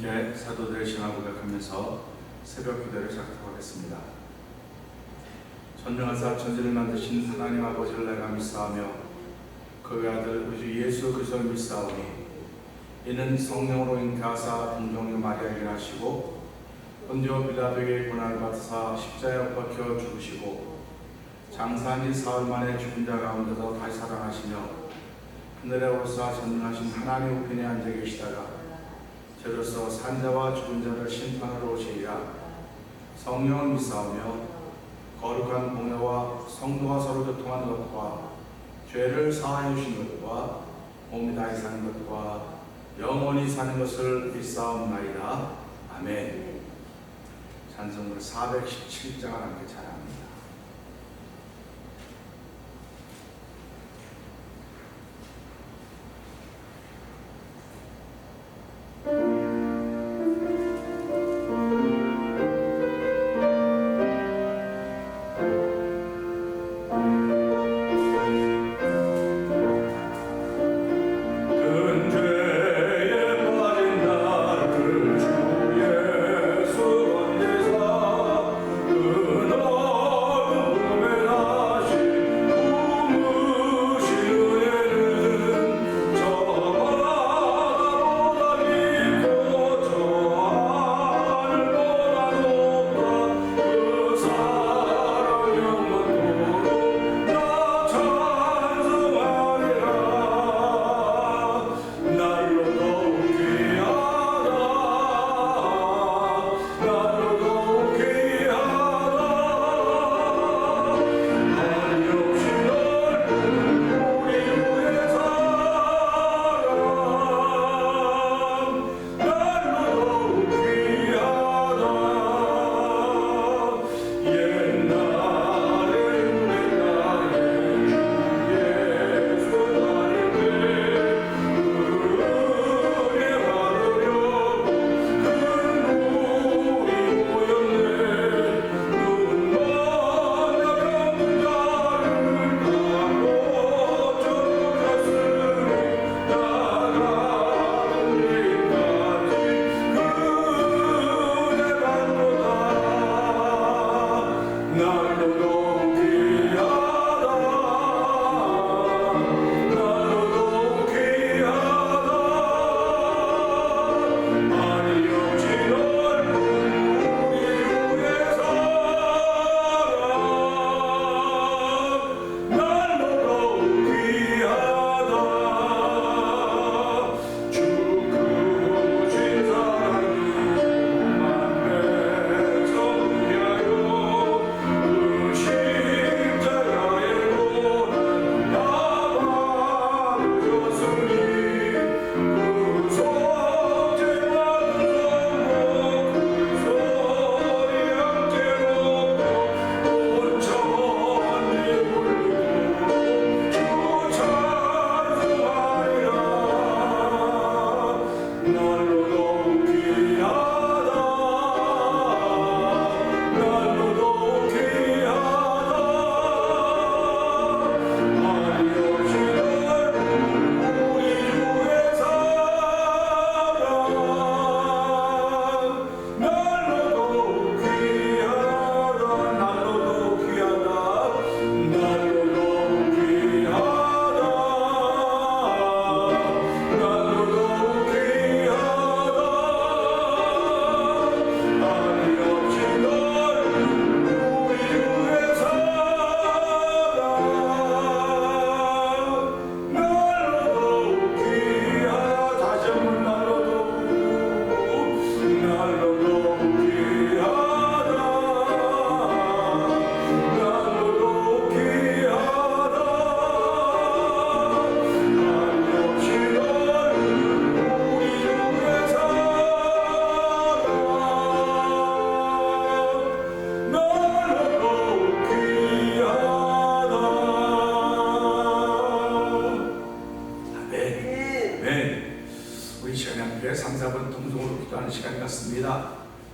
함께 사도들의 신앙을 고백하면서 새벽 기도를 시작하겠습니다. 전능하사 천지를 만드신 하나님 아버지를 내가 믿사오며 그의 아들 우리 주 예수 그리스도를 믿사오니 이는 성령으로 인가사 동정녀 마리아에게 하시고 본디오 빌라도에게 고난을 받으사 십자가에 못 박혀 죽으시고 장사한 지 사흘 만에 죽은 자 가운데서 다시 살아나시며 하늘에 오르사 전능하신 하나님 우편에 앉아 계시다가 저로서 산자와 죽은 자를 심판하러 오시리라. 성령을 믿사오며 거룩한 공회와 성도가 서로 교통하는 것과 죄를 사하여 주신 것과 몸이 다시 사는 것과 영원히 사는 것을 믿사옵나이다. 아멘. 찬송을 417장을 함께 찬양합니다.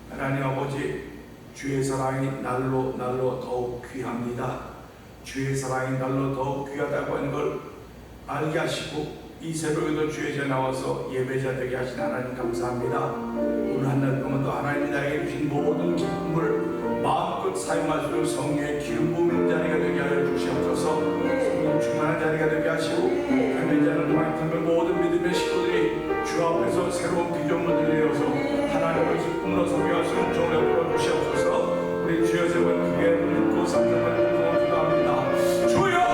하나님 아버지, 주의 사랑이 날로 더욱 귀합니다. 주의 사랑이 날로 더욱 귀하다고 하는 걸 알게 하시고 이 새벽에도 주의 제 나와서 예배자 되게 하신 하나님 감사합니다. 오늘 한 날 동안도 하나님이 나에게 주신 모든 기쁨을 마음껏 사용할 수 있는 성령의 기름 부은 자리가 되게 하여 주시옵소서. 성령 충만한 자리가 되게 하시고 감회자는 많은 모든 믿음의 식구들이 주 앞에서 새로운 비전을 내어서 하나님을 기쁨으로 섬겨할 수 있는 종을 베풀어 주시옵소서. 우리 주여 세번 크게 믿고 삼성을 공동으로 기도합니다. 주여!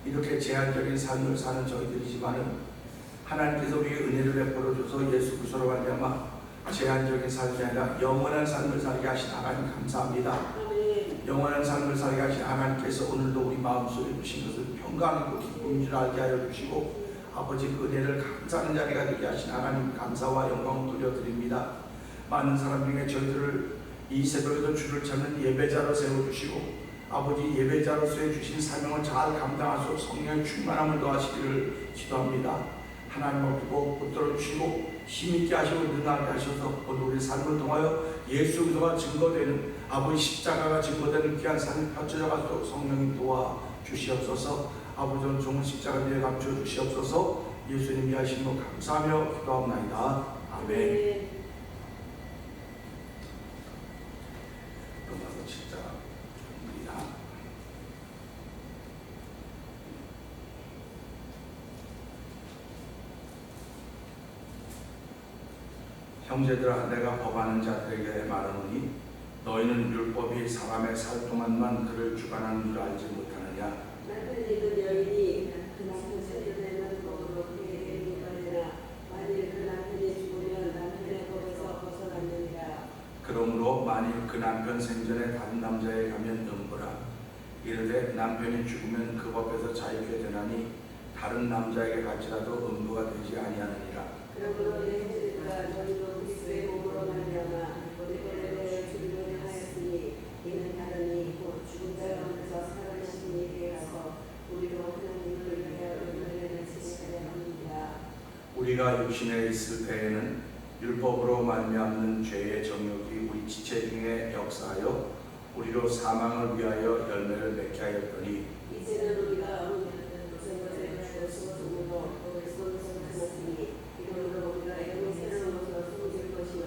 이렇게 제한적인 삶을 사는 저희들이지만은 하나님께서 우리에게 은혜를 베풀어 줘서 예수 그리스도로 말미암아 제한적인 삶이 아니라 영원한 삶을 살게 하신 하나님 감사합니다. 영원한 삶을 살게 하신 하나님께서 오늘도 우리 마음속에 두신 것을 평강하고 기쁨인 줄 알게 하여 주시고 아버지 그 은혜를 감사하는 자리가 되게 하신 하나님 감사와 영광을 돌려드립니다. 많은 사람 중에 저희들을 이 새벽에도 주를 찾는 예배자로 세워주시고 아버지 예배자로서의 주신 사명을 잘 감당하시고 성령의 충만함을 더하시기를 기도합니다. 하나님 앞으로 붙들어 주시고 힘있게 하시고 능하게 하셔서 오늘 우리 삶을 통하여 예수 그리스도가 증거되는 아버지 십자가가 증거되는 귀한 삶이 펼쳐져 가도록 성령님 도와 주시옵소서. 아버지 좋은 십자가 위에 감춰 주시옵소서. 예수님이 하신 것 감사하며 기도합니다. 아멘. 로마서 7장 형제들아 내가 법하는 자들에게 말하노니 너희는 율법이 사람의 살 동안만 그를 주관하는 줄 알지 못하느냐. 남편이 그 여인이 그 남편 세대되는 법으로 그에게 인가되나 만일 그 남편이 죽으면 남편의 법에서 벗어났느니라. 그러므로 만일 그 남편 생전에 다른 남자에 가면 음부라. 이르되 남편이 죽으면 그 법에서 자유케 되나니 다른 남자에게 갈지라도 음부가 되지 아니하느니라. 그러므로 내 형제들아 너희도 그리스도의 몸으로 말미암아 우리를 대하여 죽음을 하였으니 이는 다르니 곧 죽은 자 가운데서 살아계신 이에게 가서 우리로 하나님을 위하여 은혜를 지시하려 합니다. 우리가 육신에 있을 때에는 율법으로 말미암는 죄의 정욕이 우리 지체 중에 역사하여 우리로 사망을 위하여 열매를 맺게 하였더니 이제는 우리가 모든 것에 죽었으므로 그리스도로 살았으니 이러므로 우리가 영의 새로운 것으로 숨질 것이요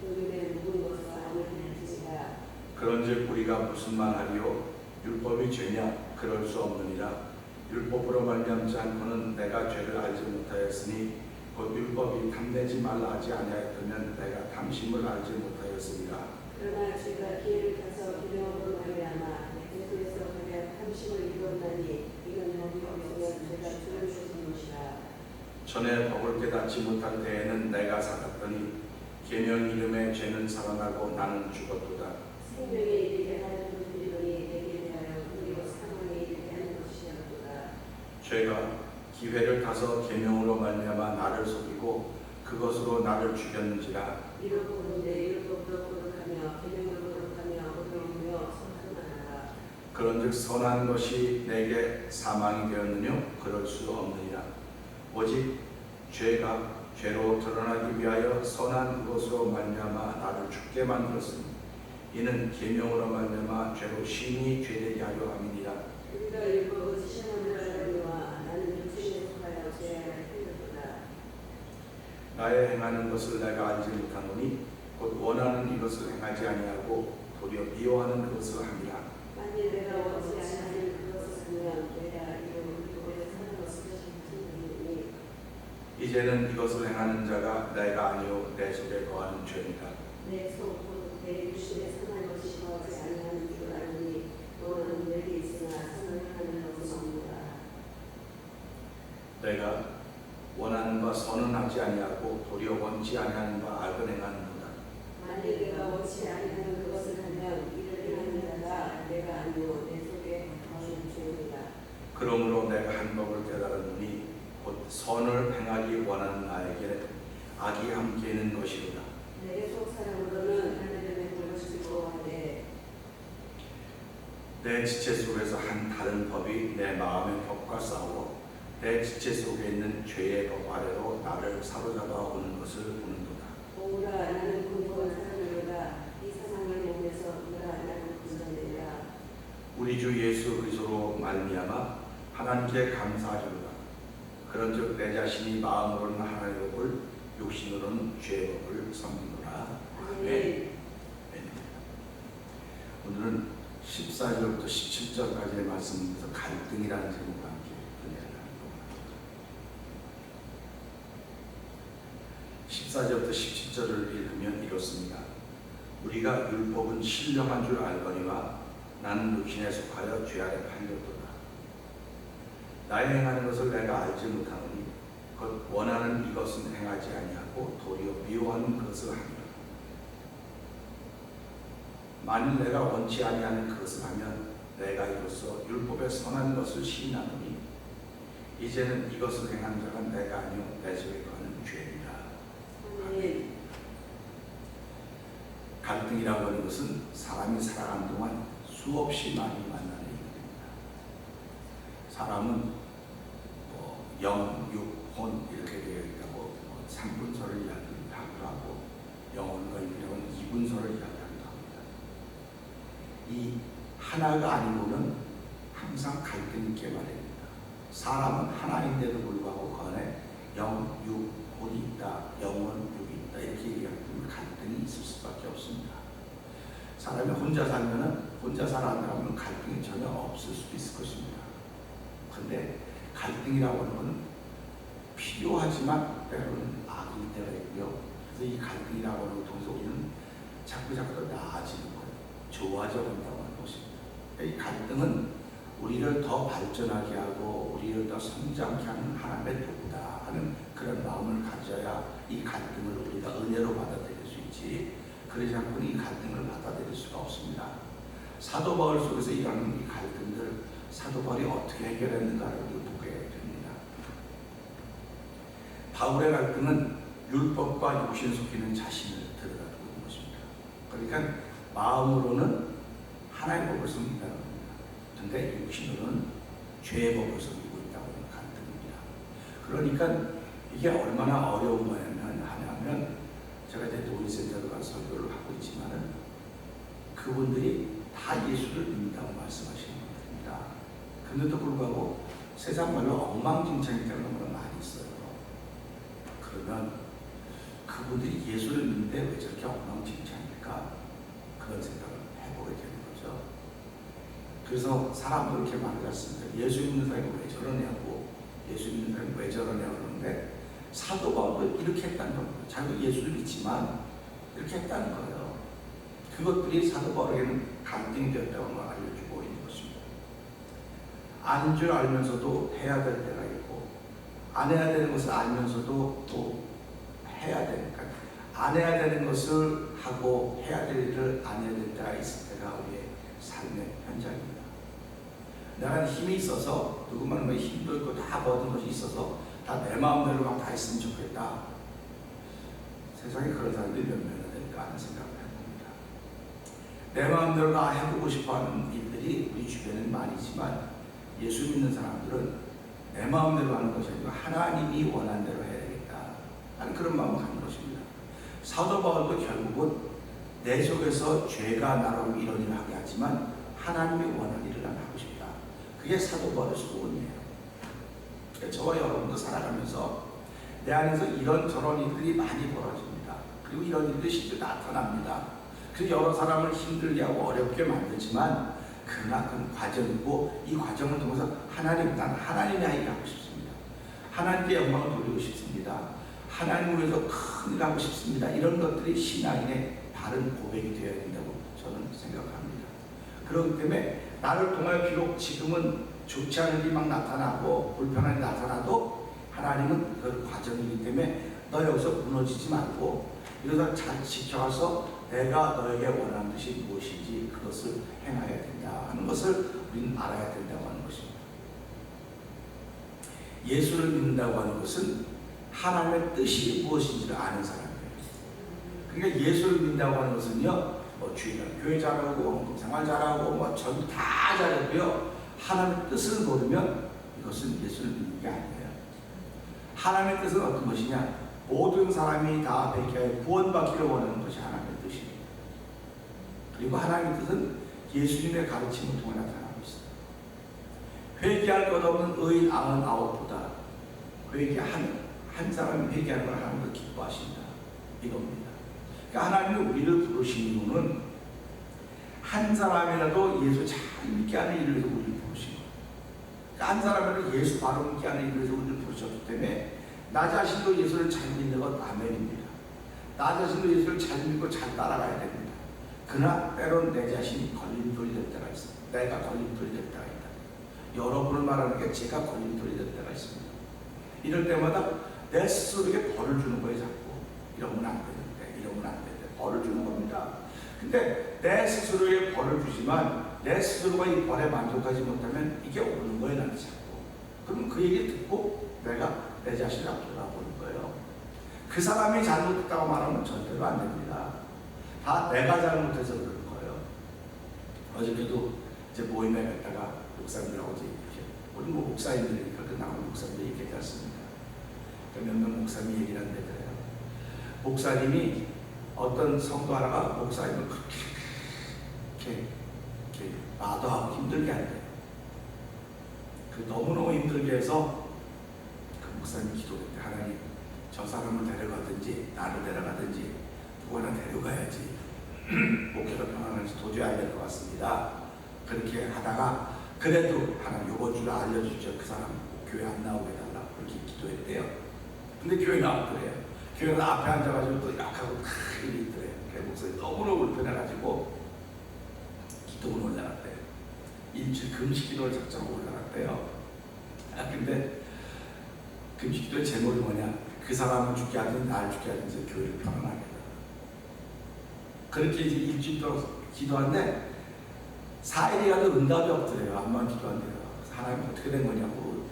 그들의 묵은 것으로 아니하는지라. 그런즉 우리가 무슨 말하리요? 율법이 죄냐? 그럴 수 없느니라. 율법으로 말미암지 않고는 내가 죄를 알지 못하였으니 곧 율법이 탐내지 말라 하지 아니하였다면 내가 탐심을 알지 못하였으리라. 그러나 죄가 기회를 타서 기념으로 말미암아 그리스도에서 가게 탐심을 이루었나니 이는 법이 없으면 죄가 주를 주신 것이라. 전에 법을 깨닫지 못할 때에는 내가 살았더니 계명 이름에 죄는 살아나고 나는 죽었도다. 생명에 이르게 하는 분들이 내게 대하여 그리고 사망에 이르게 하는 것이었도다. 죄가 기회를 타서 계명으로 말미암아 나를 속이고 그것으로 나를 죽였는지라. 이로 보는데 이로부터 거룩하며 계명으로 거룩하며 어려우며 선하나라. 그런즉 선한 것이 내게 사망이 되었느뇨? 그럴 수 없느니라. 오직 죄가 죄로 드러나기 위하여 선한 그것으로 말미암아 나를 죽게 만들었으니 이는 계명으로 말미암아 죄로 심히 죄되게 하려 함이니라. 우리가 율법을 시험하는 자라니와 나는 육신에 속하여 죄악을 행하도다. 나의 행하는 것을 내가 알지 못하노니 곧 원하는 이것을 행하지 아니하고 도리어 미워하는 그것을 함이라. 만일 내가 원치 아니하는 그것을 하면 내가 이로 율법에 사는 것을 찾으니 이제는 이것을 행하는 자가 내가 아니요 내 속에 거하는 죄니라. 내 속, 내 육신에 선한 것이 거하지 아니하는 줄 아노니 너는 내게 있으나 선을 행하는 것은 없노라. 내가 원하는 바 선은 하지 아니하고 도리어 원치 아니하는 바 악은 행하는도다. 만일 내가 원치 아니하는 그것을 하면 이를 행하는 자가 내가 아니요 내 속에 거하는 죄니라. 그러므로 내가 한 법을 깨달았노니 곧 선을 행하기 원하는 나에게 악이 함께 있는 것이로다. 내 속 사람으로는 하나님의 것을 좋아하되 내 지체 속에서 한 다른 법이 내 마음의 법과 싸워 내 지체 속에 있는 죄의 법 아래로 나를 사로잡아 오는 것을 보는도다. 오라 나는 공고한 사람이로다. 이 세상의 몸에서 오라 나는 군자되리라. 우리 주 예수 그리스도로 말미암아 하나님께 감사하리로다. 그런즉 내 자신이 마음으로는 하나님의 법을 육신으로는 죄의 법을 섬기노라. 아멘. 오늘은 14절부터 17절까지의 말씀에서 갈등이라는 제목과 함께 은혜를 나누고 14절부터 17절을 읽으면 이렇습니다. 우리가 율법은 신령한 줄 알거니와 나는 육신에 속하여 죄 아래 팔렸도다. 나의 행하는 것을 내가 알지 못하노니 곧 원하는 이것은 행하지 아니하고 도리어 미워하는 것을 하니라. 만일 내가 원치 아니하는 그것을 하면 내가 이로써 율법의 선한 것을 시인하노니 이제는 이것을 행한 자가 내가 아니요 내 속에 거하는 죄니라. 아멘. 갈등이라고 하는 것은 사람이 살아가는 동안 수없이 많이 만나는 일입니다. 사람은 영, 육, 혼 이렇게 되어 있다고 3분서를 이야기하기도 하고 영혼과 육이라고는 2분서를 이야기하기도 합니다. 이 하나가 아니고는 항상 갈등이 있게 마련입니다. 사람은 하나인데도 불구하고 그 안에 영, 육, 혼이 있다, 영혼, 육이 있다 이렇게 얘기하면 갈등이 있을 수밖에 없습니다. 사람이 혼자 살아가면 갈등이 전혀 없을 수도 있을 것입니다. 그런데 갈등이라고 하는 것은 필요하지만 때로는 악일 때가 있고요. 그래서 이 갈등이라고 하는 것 통해서 우리는 자꾸 더 나아지는 거예요. 좋아져 간다고 하는 것입니다. 이 갈등은 우리를 더 발전하게 하고 우리를 더 성장케 하는 하나님의 도구다 하는 그런 마음을 가져야 이 갈등을 우리가 은혜로 받아들일 수 있지, 그러지 않고는 이 갈등을 받아들일 수가 없습니다. 사도 바울 속에서 일하는 이 갈등들, 사도 바울이 어떻게 해결했는가를 보게 됩니다. 바울의 갈등은 율법과 육신 속에 있는 자신을 들여다보고 있는 것입니다. 그러니까 마음으로는 하나님의 법을 섬긴다는 겁니다. 그런데 육신으로는 죄의 법을 섬기고 있다고 하는 갈등입니다. 그러니까 이게 얼마나 어려운 거냐면 제가 이제 노인센터로 가서 설교를 하고 있지만은 그분들이 다 예수를 믿는다고 말씀하시는 분들입니다. 그런데도 불구하고 세상 말로 엉망진창이 되는 경우가 많이 있어요. 그러면 그분들이 예수를 믿는데 왜 저렇게 엉망진창일까? 그런 생각을 해보게 되는 거죠. 그래서 사람도 이렇게 말하지 않습니까? 예수 믿는 사람이 왜 저러냐고, 예수 믿는 사람이 왜 저러냐고 그러는데 사도 바울도 이렇게 했다는 겁니다. 자기도 예수를 믿지만 이렇게 했다는 거예요. 그것들이 사도 바울에게는 갈등이 되었다고 알려주고 있는 것입니다. 아닌 줄 알면서도 해야 될 때가 있고, 안 해야 되는 것을 알면서도 또 해야 되니까, 안 해야 되는 것을 하고 해야 될 일을 안 해야 될 때가 있을 때가 우리의 삶의 현장입니다. 내가 힘이 있어서 누구만 힘도 있고 다 모든 것이 있어서 다 내 마음대로 막 다 했으면 좋겠다. 세상에 그런 사람들이 몇 명이나 될까 하는 생각을 해봅니다. 내 마음대로 다 해보고 싶어하는 일들이 우리 주변에는 많이 있지만 예수 믿는 사람들은 내 마음대로 하는 것이 아니고 하나님이 원하는 대로 해야 되겠다 하는 그런 마음을 갖는 것입니다. 사도 바울도 결국은 내 속에서 죄가 나로 이런 일을 하게 하지만 하나님이 원하는 일을 난 하고 싶다. 그게 사도 바울의 소원이에요. 저와 여러분도 살아가면서 내 안에서 이런저런 일들이 많이 벌어집니다. 그리고 이런 일들이 실제 나타납니다. 그래서 여러 사람을 힘들게 하고 어렵게 만들지만 그러나 그건 과정이고 이 과정을 통해서 난 하나님의 아이가 하고 싶습니다. 하나님께 영광을 돌리고 싶습니다. 하나님을 위해서 큰 일을 하고 싶습니다. 이런 것들이 신앙인의 바른 고백이 되어야 된다고 저는 생각합니다. 그렇기 때문에 나를 통하여 비록 지금은 좋지 않은 일이 막 나타나고 불편한 일이 나타나도 하나님은 그 과정이기 때문에 너 여기서 무너지지 말고 이러다 잘 지켜가서 내가 너에게 원하는 것이 무엇인지 그것을 행해야 된다 하는 것을 우리는 알아야 된다고 하는 것입니다. 예수를 믿는다고 하는 것은 하나님의 뜻이 무엇인지를 아는 사람이에요. 그러니까 예수를 믿는다고 하는 것은요, 주일날 교회 잘하고 생활 잘하고 전부 다 잘하고요, 하나님의 뜻을 모르면 이것은 예수를 믿는 게 아니에요. 하나님의 뜻은 어떤 것이냐? 모든 사람이 다 회개하여 구원받기를 원하는 것이 하나님의 뜻입니다. 그리고 하나님의 뜻은 예수님의 가르침을 통해 나타나고 있습니다. 회개할 것 없는 의인 99보다 한 사람이 회개하는 걸 하나님도 기뻐하신다. 이겁니다. 그러니까 하나님이 우리를 부르신 이유는 한 사람이라도 예수 잘 믿게 하는 일을 위해서 우리를 부르신 거예요. 그러니까 한 사람이라도 예수 바로 믿게 하는 일을 위해서 우리를 부르셨기 때문에 나 자신도 예수를 잘 믿는 것 아멘입니다. 나 자신도 예수를 잘 믿고 잘 따라가야 됩니다. 그러나 때론 내 자신이 걸림돌이 될 때가 있습니다. 내가 걸림돌이 될 때가 있다. 여러분을 말하는 게 제가 걸림돌이 될 때가 있습니다. 이럴 때마다 내 스스로에게 벌을 주는 거예요. 자꾸 이러면 안 되는데 이러면 안 되는데 벌을 주는 겁니다. 근데 내 스스로에게 벌을 주지만 내 스스로가 이 벌에 만족하지 못하면 이게 오는 거예요. 나한테 자꾸. 그럼 그 얘기 듣고 내가 내 자신을 앞으로 돌아보는 거예요. 그 사람이 잘못했다고 말하면 절대로 안 됩니다. 다 내가 잘못해서 그러는 거예요. 어저께도 이제 모임에 갔다가 목사님들하고 이제 이렇게 우리 목사님들이니까 그 나오는 목사님들이 얘기하지 않습니까? 몇몇 목사님이 얘기를 하는데 그래요. 목사님이 어떤 성도 하나가 목사님을 그렇게 마도하고 힘들게 한대요. 그 너무너무 힘들게 해서 그 목사님이 기도했대. 하나님, 저 사람을 데려가든지 나를 데려가든지 누구 하나 데려가야지 목회가 평안한지 도저히 안 될 것 같습니다. 그렇게 하다가 그래도 하나님 이번 주에 알려주죠. 그 사람 교회 안 나오게 해달라고 그렇게 기도했대요. 근데 교회 나왔더래요. 교회 앞에 앉아가지고 또 약하고 크게 있더래요. 그래 목사님 너무너무 불편해가지고 기도문 올라갔대요. 일주일 금식 기도를 작정하고 올라갔대요. 근데 금식 기도의 제목이 뭐냐? 그 사람을 죽게 하든 나를 죽게 하든지 교회를 평안하게 해라. 그렇게 이제 일주일 동안 기도하는데 4일이 가도 응답이 없더래요. 암만 기도한대요. 하나님 어떻게 된 거냐고.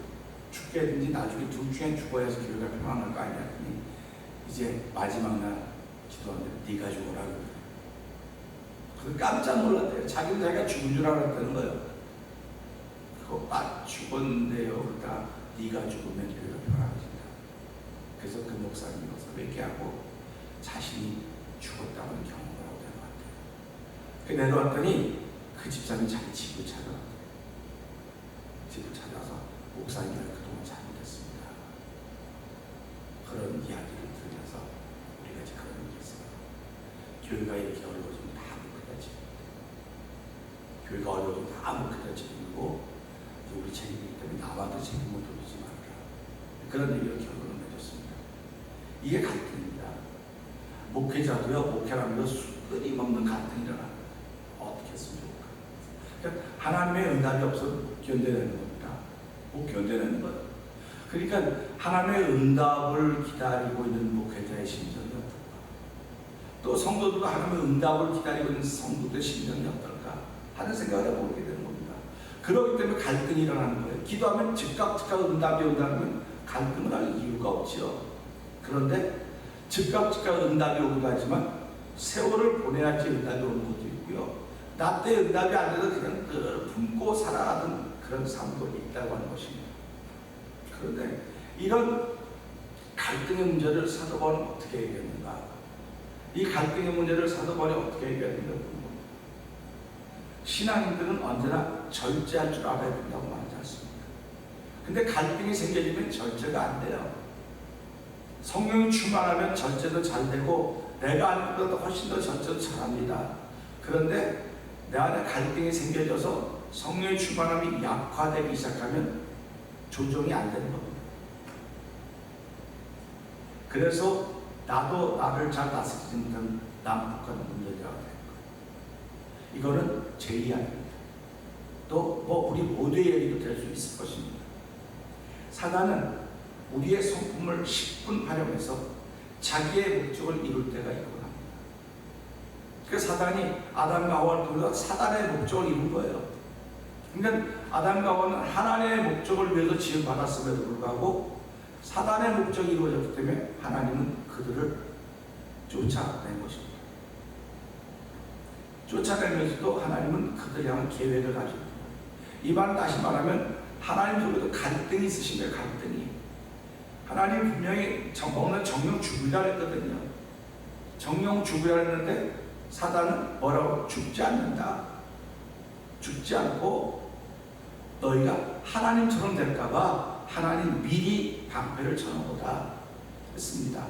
죽게 하든지 나중에 둘 중에 죽어야 해서 교회가 평안할 거 아니야. 이제 마지막 날 기도하는데 네가 죽어라. 그래서 깜짝 놀랐대요. 자기가 죽은 줄 알았다는 거예요. 그거 죽었는데요. 그러니까 네가 죽으면 교회가 평안해진다. 그래서 그 목사님이 와서 회개하고 자신이 죽었다는 경험을 하고 내려왔대요. 내려왔더니 그 집사람이 자기 집을 찾아왔대요. 집을 찾아서 목사님이 그동안 잘못했습니다. 그런 이야기를 들으면서 우리가 이제 그런 일이 있어요. 교회가 이렇게 어려워지면 다 목회자 책임입니다. 교회가 어려워지면 다 목회자 책임이고 우리 책임이기 때문에 남한테 책임을 돌리지 말라. 그런 얘기로 결론을 맺었습니다. 이게 갈등입니다. 목회자도요, 목회라는 건 끊임없는 갈등이 일어나는 거예요. 어떻게 했으면 좋을까? 그러니까 하나님의 응답이 없어 못 견뎌내는 겁니다. 못 견뎌내는 거예요. 그러니까 하나님의 응답을 기다리고 있는 목회자의 심정이 어떨까? 또 성도들도 하나님의 응답을 기다리고 있는 성도들의 심정이 어떨까 하는 생각을 해보게 되는 겁니다. 그렇기 때문에 갈등이 일어나는 거예요. 기도하면 즉각 응답이 온다면 갈등을 할 이유가 없죠. 그런데 즉각 응답이 오기도 하지만 세월을 보내야지 응답이 오는 것도 있고요. 나 때 응답이 안 돼서 그냥 늘 품고 살아가는 그런 삶도 있다고 하는 것입니다. 그런데 이런 갈등의 문제를 사도 바울은 어떻게 해결했는가? 이 갈등의 문제를 사도 바울이 어떻게 해결했는가? 신앙인들은 언제나 절제할 줄 알아야 된다고 말하지 않습니까? 근데 갈등이 생겨지면 절제가 안 돼요. 성령이 충만하면 절제도 잘 되고 내가 하는 것보다 훨씬 더 절제도 잘합니다. 그런데 내 안에 갈등이 생겨져서 성령의 충만함이 약화되기 시작하면 조정이 안 되는 겁니다. 그래서 나도 나를 잘 다스리지 못한 남북한 문제가 되는 거예요. 이거는 제 이야기입니다. 또 우리 모두의 얘기도 될 수 있을 것입니다. 사단은 우리의 성품을 10분 활용해서 자기의 목적을 이룰 때가 있고 합니다. 그 사단이 아담과 하와를 통해서 사단의 목적을 이룬 거예요. 그러니까 아담과 하와는 하나님의 목적을 위해서 지음받았음에도 불구하고 사단의 목적이 이루어졌기 때문에 하나님은 그들을 쫓아낸 것입니다. 쫓아내면서도 하나님은 그들 향한 계획을 가지고 있습니다. 이 말은 다시 말하면 하나님 속에도 갈등이 있으신 거예요. 갈등이. 하나님 분명히 먹는 정령 죽으라 했거든요. 정령 죽으라 했는데 사단은 뭐라고? 죽지 않는다. 죽지 않고 너희가 하나님처럼 될까봐 하나님 미리 방패를 쳐놓으라 했습니다.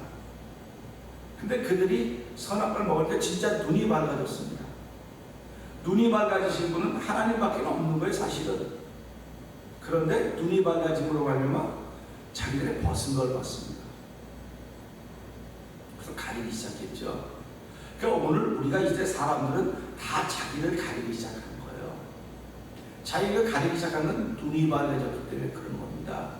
근데 그들이 선악과를 먹을 때 진짜 눈이 밝아졌습니다. 눈이 밝아지신 분은 하나님밖에 없는 거예요, 사실은. 그런데 눈이 밝아짐으로 말미암아 자기들의 벗은 걸 봤습니다. 그래서 가리기 시작했죠. 그러니까 오늘 우리가 이제 사람들은 다 자기를 가리기 시작하는 거예요. 자기가 가리기 시작한 건 눈이 밝아졌기 때문에 그런 겁니다.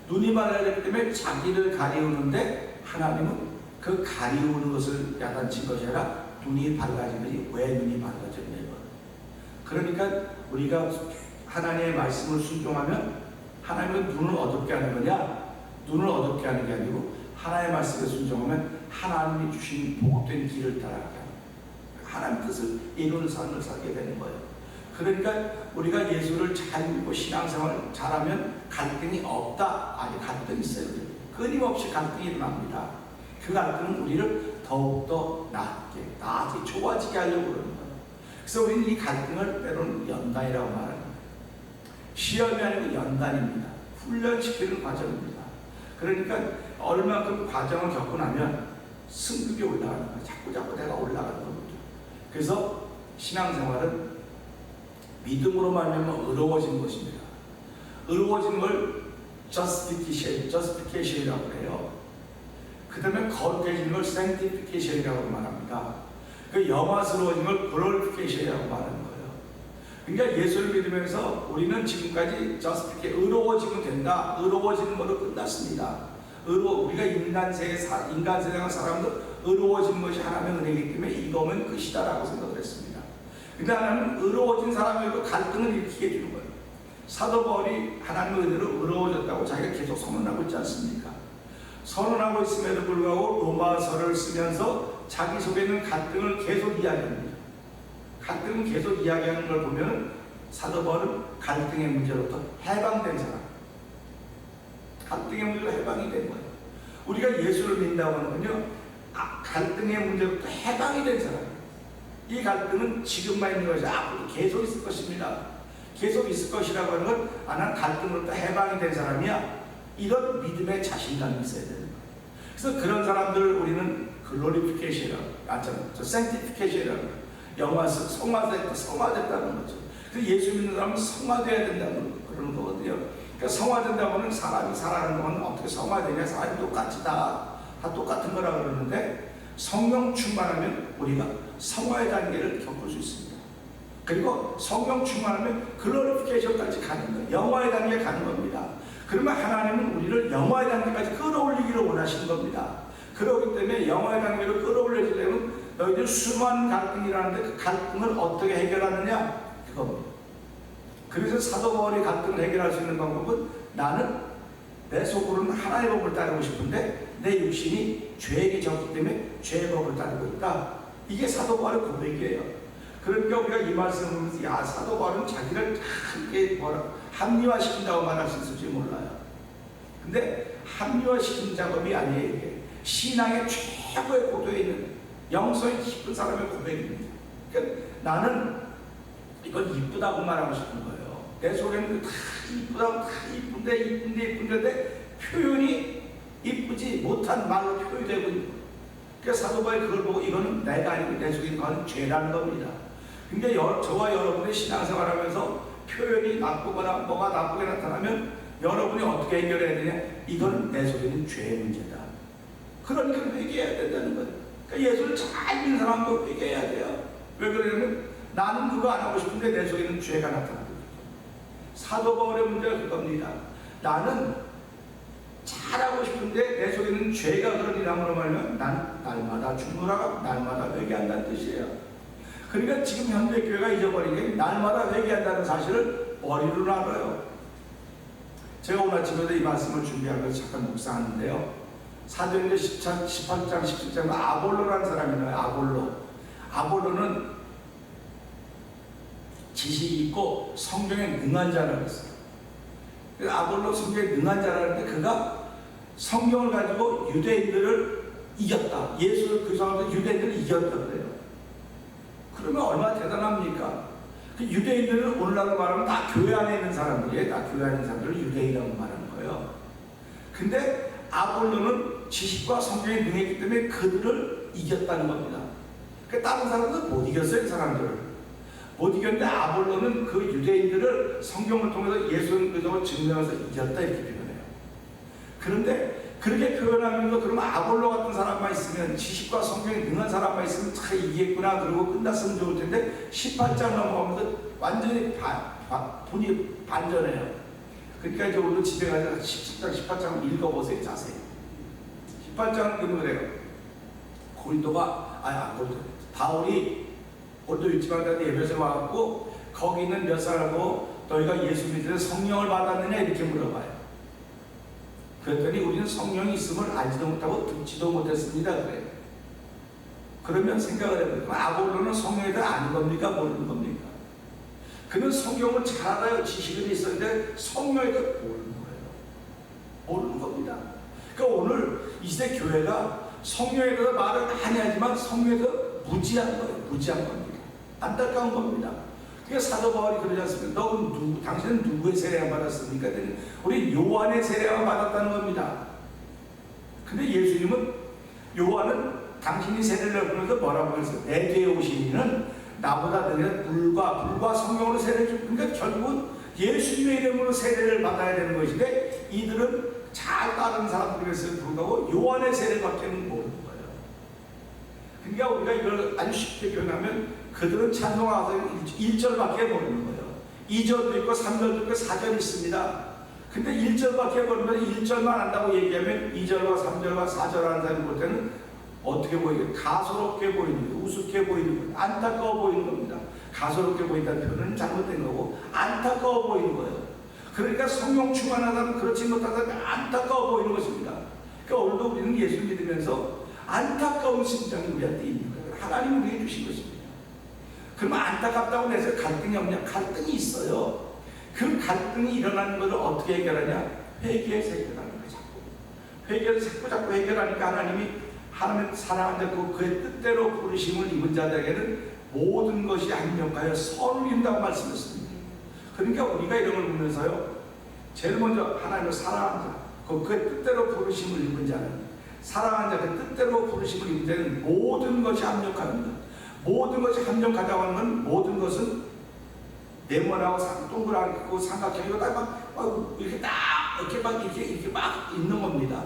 눈이 밝아졌기 때문에 자기를 가리우는데 하나님은 그 가리우는 것을 야단친 것이 아니라 눈이 밝아진 것이 왜 눈이 밝아졌냐. 그러니까 우리가 하나님의 말씀을 순종하면 하나님은 눈을 어둡게 하는 거냐? 눈을 어둡게 하는 게 아니고 하나님의 말씀에 순종하면 하나님이 주신 복된 길을 따라가게 합니다. 하나님 뜻을 이루는 삶을 살게 되는 거예요. 그러니까 우리가 예수를 잘 믿고 신앙생활을 잘하면 갈등이 없다. 아니, 갈등이 있어요. 끊임없이 갈등이 일어납니다. 그 갈등은 우리를 더욱더 나아지게 좋아지게 하려고 그러는 거예요. 그래서 우리는 이 갈등을 때로는 연단이라고 말합니다. 시험이 아니고 연단입니다. 훈련시키는 과정입니다. 그러니까 얼마큼 과정을 겪고 나면 승급이 올라가는 거예요. 자꾸 내가 올라가는 겁니다. 그래서 신앙생활은 믿음으로 말하면 의로워지는 것입니다. 의로워지는 걸 justification이라고 해요. 그 다음에 거룩해지는 걸 sanctification이라고 말합니다. 그 영화스러워진 걸 glorification이라고 말하는 거예요. 그러니까 예수를 믿으면서 우리는 지금까지 의로워지면 된다. 의로워지는 걸로 끝났습니다. 우리가 인간 세상의 사람도 의로워지는 것이 하나님의 은혜이기 때문에 이거면 끝이다라고 생각을 했습니다. 근데 하나님은 의로워진 사람에게도 갈등을 일으키게 해주는 거예요. 사도 바울이 하나님의 은혜로 의로워졌다고 자기가 계속 선언하고 있지 않습니까? 선언하고 있음에도 불구하고 로마서를 쓰면서 자기 속에 있는 갈등을 계속 이야기합니다. 갈등을 계속 이야기하는 걸 보면 사도 바울은 갈등의 문제로부터 해방된 사람, 갈등의 문제로 해방이 된 거예요. 우리가 예수를 믿는다고 하는 건요, 갈등의 문제로부터 해방이 된 사람이에요. 이 갈등은 지금만 있는 것이 앞으로 계속 있을 것입니다. 계속 있을 것이라고 하는 건 난 갈등으로부터 해방이 된 사람이야. 이런 믿음의 자신감이 있어야 되는 거예요. 그래서 그런 사람들을 우리는 글로리피케이션이라고, sanctification이라고, 성화됐다는 거죠. 그래서 예수 믿는 사람은 성화돼야 된다는 그런 거거든요. 그러니까 성화된다고 하면 사람이 살아가는 동안 어떻게 성화되냐? 사람이 똑같이 다 똑같은 거라고 그러는데 성령 충만하면 우리가 성화의 단계를 겪을 수 있습니다. 그리고 성령 충만하면 글로리피케이션까지 가는 거예요. 영화의 단계에 가는 겁니다. 그러면 하나님은 우리를 영화의 단계까지 끌어올리기를 원하시는 겁니다. 그렇기 때문에 영화의 관계를 끌어올려주려면 너희들 수많은 갈등이 일어나는데 그 갈등을 어떻게 해결하느냐? 그겁니다. 그래서 사도 바울이 갈등을 해결할 수 있는 방법은 나는 내 속으로는 하나님의 법을 따르고 싶은데 내 육신이 죄에게 졌기 때문에 죄의 법을 따르고 있다. 이게 사도 바울의 고백이에요. 그러니까 우리가 이 말씀을 보면서 야, 사도 바울은 자기를 함께 합리화시킨다고 말할 수 있을지 몰라요. 근데 합리화시키는 작업이 아니에요. 이게 신앙의 최고의 고도에 있는 영성이 깊은 사람의 고백입니다. 그러니까 나는 이건 이쁘다고 말하고 싶은 거예요. 내 속에는 다 이쁘다고, 다 이쁜데 표현이 이쁘지 못한 말로 표현되고 있는 거예요. 그러니까 사도 바울이 그걸 보고 이거는 내가 아니고 내 속에 있는 건 죄라는 겁니다. 그러니까 저와 여러분의 신앙생활하면서 표현이 나쁘거나 뭐가 나쁘게 나타나면 여러분이 어떻게 해결해야 되냐? 이거는 내 속에 있는 죄의 문제다. 그러니까 회개해야 된다는 거예요. 그러니까 예수를 잘 믿는 사람도 회개해야 돼요. 왜 그러냐면 나는 그거 안 하고 싶은데 내 속에 있는 죄가 나타나고 사도 바울의 문제가 그겁니다. 나는 잘하고 싶은데 내 속에 있는 죄가 그런 일함으로 말하면 난 날마다 죽노라가 날마다 회개한다는 뜻이에요. 그러니까 지금 현대 교회가 잊어버린 게 날마다 회개한다는 사실을 머리로 알아요. 제가 오늘 아침에도 이 말씀을 준비하면서 잠깐 묵상하는데요. 사도행전 18장 17장 아볼로라는 사람이 나와요. 아볼로는 지식이 있고 성경에 능한 자라고 했어요. 아볼로 성경에 능한 자라는데 그가 성경을 가지고 유대인들을 이겼다. 예수 그리스도로 유대인들을 이겼다 그래요. 그러면 얼마나 대단합니까? 그 유대인들은 오늘날로 말하면 다 교회 안에 있는 사람들이에요. 다 교회 안에 있는 사람들을 유대인이라고 말하는 거예요. 근데 아볼로는 지식과 성경에 능했기 때문에 그들을 이겼다는 겁니다. 그러니까 다른 사람들은 못 이겼어요. 그 사람들을 못 이겼는데 아볼로는 그 유대인들을 성경을 통해서 예수 그리스도로 증명해서 이겼다 이렇게 표현해요. 그런데 그렇게 표현하면서 그러면 아볼로 같은 사람만 있으면 지식과 성경에 능한 사람만 있으면 다 이기겠구나 그러고 끝났으면 좋을 텐데 18장 넘어가면서 완전히 분이 반전해요. 그러니까 이제 오늘 집에 가서 17장 18장을 읽어보세요. 자세히 18장은 그래요. 바울이 고린도 일지방단에 예배소에 와갖고 거기 있는 몇 사람하고 너희가 예수 믿을 성령을 받았느냐 이렇게 물어봐요. 그랬더니 우리는 성령이 있음을 알지도 못하고 듣지도 못했습니다 그래요. 그러면 생각을 해보면 아볼로는 성령에 대해 아는 겁니까? 모르는 겁니까? 그는 성경을 잘 알아요. 지식은 있었는데 성령에 대해 모르는 거예요. 모르는 겁니다. 그러니까 오늘 이 시대 교회가 성령에 대해서 말을 많이 하지만 성령에 대해서 무지한 거예요. 무지한 겁니다. 안타까운 겁니다. 그러니까 사도 바울이 그러지 않습니까? 당신은 누구의 세례를 받았습니까? 우리 요한의 세례를 받았다는 겁니다. 근데 예수님은 요한은 당신이 세례를 받으면서 뭐라고 했어요? 내 뒤에 오신 이는 나보다 능한 불과 성령으로 세례를 줍니다. 그러니까 결국은 예수님의 이름으로 세례를 받아야 되는 것인데 이들은 잘 따르는 사람들에서 불구하고 요한의 세례밖에는 모르는 거예요. 그러니까 우리가 이걸 아주 쉽게 표현하면 그들은 찬송하서 1절밖에 모르는 거예요. 2절도 있고 3절도 있고 4절이 있습니다. 근데 1절밖에 모르면 1절만 안다고 얘기하면 2절과 3절과 4절 하는 사람이 볼 때는 어떻게 보이게 가소롭게 보이는 거예요. 우습게 보이는 거예요. 안타까워 보이는 겁니다. 가소롭게 보인다는 표현은 잘못된 거고 안타까워 보이는 거예요. 그러니까 성령 충만한 사람은 그렇지 못한 사람이 안타까워 보이는 것입니다. 그러니까 오늘도 우리는 예수 믿으면서 안타까운 심정이 우리한테 있는 거예요. 하나님이 우리에게 주신 것입니다. 그러면 안타깝다고 해서 갈등이 없냐? 갈등이 있어요. 그 갈등이 일어나는 것을 어떻게 해결하냐? 회개에서 해결하는 거예요. 회개를 자꾸 해결하니까 하나님 사랑한다고 그의 뜻대로 부르심을 입은 자들에게는 모든 것이 합력하여 선을 이룬다고 말씀했습니다. 그러니까 우리가 이런 걸 보면서요, 제일 먼저 하나님을 사랑하는 자, 그의 뜻대로 부르심을 입은 자는, 사랑하는 자, 그 뜻대로 부르심을 입은 자는 모든 것이 합력합니다. 모든 것이 합력하다고 하는 건 모든 것은 네모나고 동그랗고 삼각형이고 이렇게 막 있는 겁니다.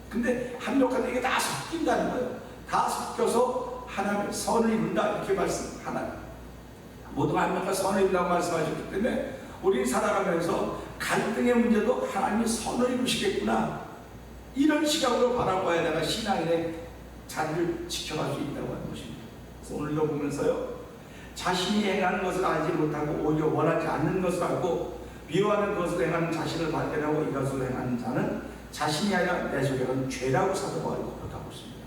근데 합력하는 게 다 섞인다는 거예요. 다 섞여서 하나님의 선을 이룬다 이렇게 말씀하나 모든 합력과 선을 이룬다고 말씀하셨기 때문에 우리 살아가면서 갈등의 문제도 하나님이 선을 이루시겠구나 이런 시각으로 바라봐야 내가 신앙인의 자리를 지켜갈 수 있다고 하는 것입니다. 그래서 오늘도 보면서요, 자신이 행하는 것을 알지 못하고 오히려 원하지 않는 것을 알고 미워하는 것을 행하는 자신을 발견하고 이것을 행하는 자는 자신이 아니라 내 속에는 죄라고 사도 바울이 고백하고 있습니다.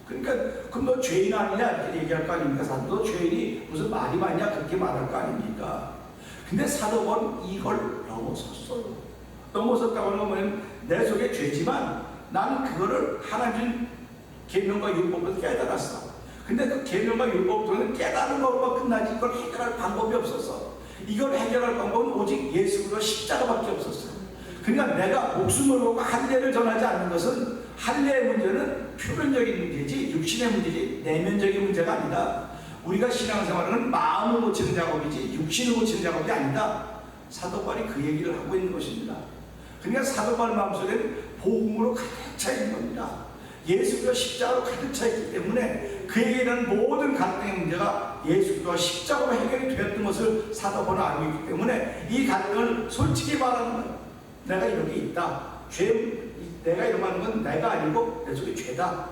그러니까 그럼 너 죄인 아니냐 이렇게 얘기할 거 아닙니까? 사도 죄인이 무슨 말이 많냐 그렇게 말할 거 아닙니까? 근데 사도 바울은 이걸 넘어섰어요. 넘어섰다고 하는 건 뭐냐면 내 속에 죄지만 나는 그거를 하나님 계명과 율법으로 깨달았어. 근데 그 계명과 율법으로는 깨달은 것으로만 끝나지 이걸 해결할 방법이 없었어. 이걸 해결할 방법은 오직 예수 그리스도 십자가밖에 없었어. 그러니까 내가 목숨을 걸고 할례를 전하지 않는 것은 할례의 문제는 표면적인 문제지 육신의 문제지 내면적인 문제가 아니다. 우리가 신앙생활은 마음을 고치는 작업이지 육신을 고치는 작업이 아니다. 사도 바울이 그 얘기를 하고 있는 것입니다. 그러니까 사도 바울 마음속에는 복음으로 가득 차 있는 겁니다. 예수가 십자가로 가득 차 있기 때문에 그에게는 모든 갈등의 문제가 예수가 십자가로 해결이 되었던 것을 사도 바울은 알고 있기 때문에 이 갈등을 솔직히 말하는 내가 이런 게 있다. 내가 이런 하는 건 내가 아니고 내 속에 죄다.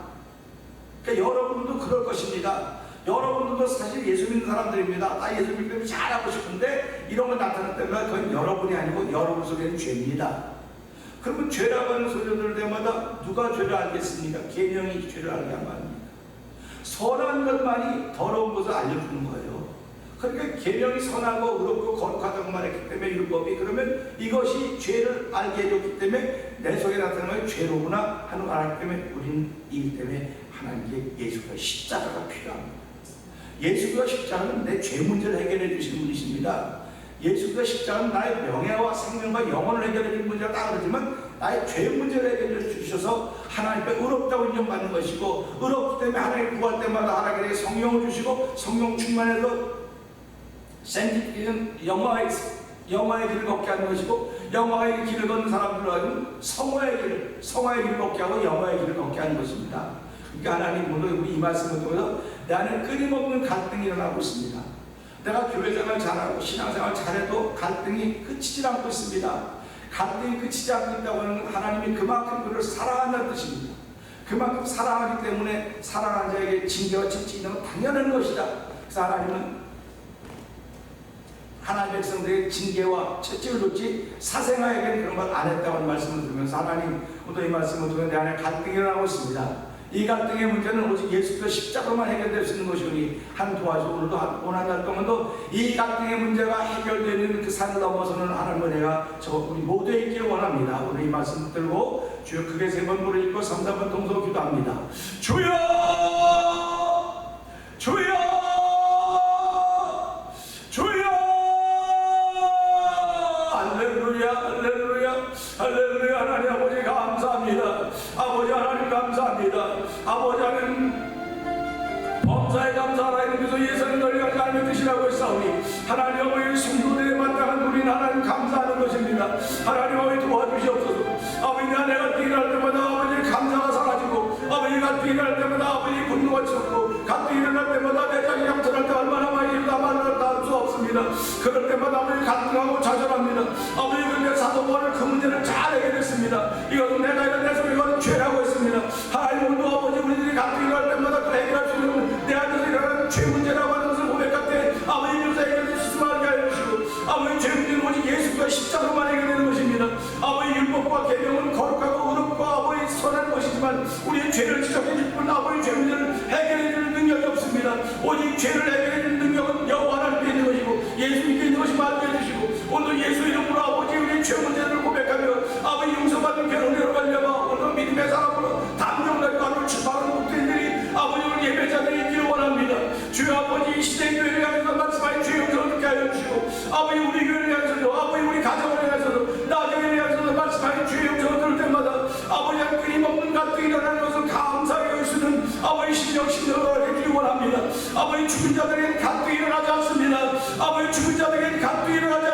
그러니까 여러분들도 그럴 것입니다. 여러분들도 사실 예수 믿는 사람들입니다. 나 예수 믿기 때문에 잘하고 싶은데 이런 거 나타날 때마다 그건 여러분이 아니고 여러분 속에는 죄입니다. 그러면 죄라고 하는 소리를 들을 때마다 누가 죄를 알겠습니까? 계명이 죄를 알게 한 거 아닙니까? 선한 것만이 더러운 것을 알려주는 거예요. 그러니까 계명이 선하고 의롭고 거룩하다고 말했기 때문에 율법이 그러면 이것이 죄를 알게 해줬기 때문에 내 속에 나타나는 것이 죄로구나 하는 걸 알기 때문에 우리는 이기 때문에 하나님께 예수가 십자가가 필요합니다. 예수가 십자가는 내 죄 문제를 해결해 주신 분이십니다. 예수가 십자가는 나의 명예와 생명과 영혼을 해결해 주는 문제가 딱 그러지만 나의 죄 문제를 해결해 주셔서 하나님 앞에 의롭다고 인정받는 것이고 의롭기 때문에 하나님 구할 때마다 하나님께 성령을 주시고 성령 충만해서 생기는 영화의 길을 걷게 하는 것이고 영화의 길을 걷는 사람들로 하여금 성화의 길을 걷게 하고 영화의 길을 걷게 하는 것입니다. 그러니까 하나님 오늘 우리 이 말씀을 통해서 내 안에 끊임없는 갈등이 일어나고 있습니다. 내가 교회생활 잘하고 신앙생활 잘해도 갈등이 끝이지 않고 있습니다. 갈등이 끝이지 않고 있다고 하는 하나님이 그만큼 그를 사랑한다는 뜻입니다. 그만큼 사랑하기 때문에 사랑한 자에게 징계와 책임이 있는 건 당연한 것이다. 그래서 하나님은 하나님의 백성들에게 징계와 채찍을 줬지 사생아에게는 그런 걸 안 했다고 말씀을 드리면서 하나님 오늘 이 말씀을 통해 내 안에 갈등이 일어나고 있습니다. 이 갈등의 문제는 오직 예수께서 십자가로만 해결될 수 있는 것이오니 한 도와줘. 오늘도 오늘 날 동안도 이 갈등의 문제가 해결되는 그 산을 넘어서는 하나님의 은혜가 우리 모두에 있기를 원합니다. 오늘 이 말씀 들고 주여 크게 3번 부를 읽고 3, 4번 동서 기도합니다. 주여 주여 주여 할렐루야 할렐루야 할렐루야. 하나님 아버지 감사합니다. 아버지 하나님 감사합니다. 아버지 하나님 범사에 감사하라. 그래서 예수는 너희가 알면 드시라고 했사오니 하나님 아버지 성도들에 마땅한 우리는 하나님 감사하는 것입니다. 하나님 아버지 도와주시옵소서. 아버지 내가 일할 때마다 아버지 감사가 사라지고 아버지 갈등이 일어날 때마다 아버지 분노가 쳤고 갈등이 일어날 때마다 내 자기 양천할 때 얼마나 많이 일다 말을 다 할 수 없습니다. 그럴 때마다 아버지 갈등하고 좌절합니다. 아버지 근데 사도 바울은 그 문제를 잘 해결했습니다. 이것은 내가 이런 내 속에 이거는 죄라고 했습니다. 하나님 오늘도 아버지 우리들이 갈등이 일어날 때마다 그 해결할 수 있는 내 안에서 일어나는 죄 문제라고 하는 것을 고백할 때 아버지 이것을 해결해 주시면 하게 해주시고 아버지 죄 문제는 오직 예수가 십자가로만 해결되는 것입니다. 아버지 율법과 계명은 거룩하고 의롭고 아버지 선한 것이지만 우리의 죄를 지적해 줄 뿐 아버지 죄 문제를 해결해 주는 능력이 없습니다. 오직 죄를 해결해 주는 능력은 여호와 하나님께 있는 것이고 예수님께 있는 것이 말씀해 주시고 오늘 예수 이름으로 아버지 우리의 죄 문제를 고백하며 아버지 용서받는 결혼으로 말려봐 오늘 믿음의 사람으로 담정날과 출발하는 목회인들이 아버지 우리 예배자들이 있기를 원합니다. 주여 아버지 이 시대의 교회를 향해서 말씀하신 죄 용서를 듣게 하여 주시고 아버지 우리 교회를 향해서도 아버지 우리 가정을 향해서도 나중에 향해서도 말씀하신 죄 용서를 들을 때마다 아버지 끊임없는 갈등이 일어나는 것을 감사하게 여기시는 아버지 신령을 해주기 원합니다. 아버지 죽은 자들에게는 갈등이 일어나지 않습니다. 아버지 죽은 자들에게는 갈등이 일어나지